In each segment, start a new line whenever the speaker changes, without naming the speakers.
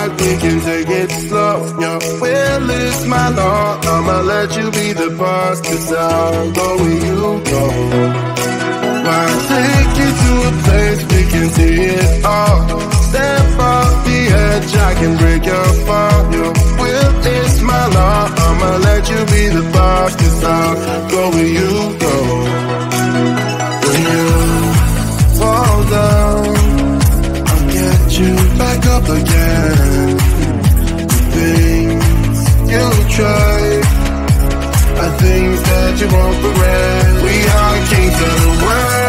ride, we can take it slow. Your will is my law, I'ma let you be the boss, 'cause I'll go where you go. Why take you to a place we can see it all? Step off the edge, I can break your fall. Your will is my law, I'ma let you be the boss, 'cause I'll go where you go. When you fall down, I'll get you back up again. Things you tried are things that you won't regret. We are kings of the world,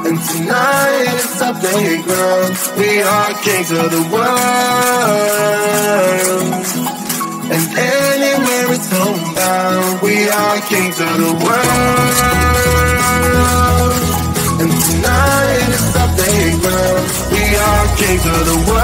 and tonight it's our playground. We are kings of the world, and anywhere it's homebound. We are kings of the world, and tonight it's our playground. We are kings of the world.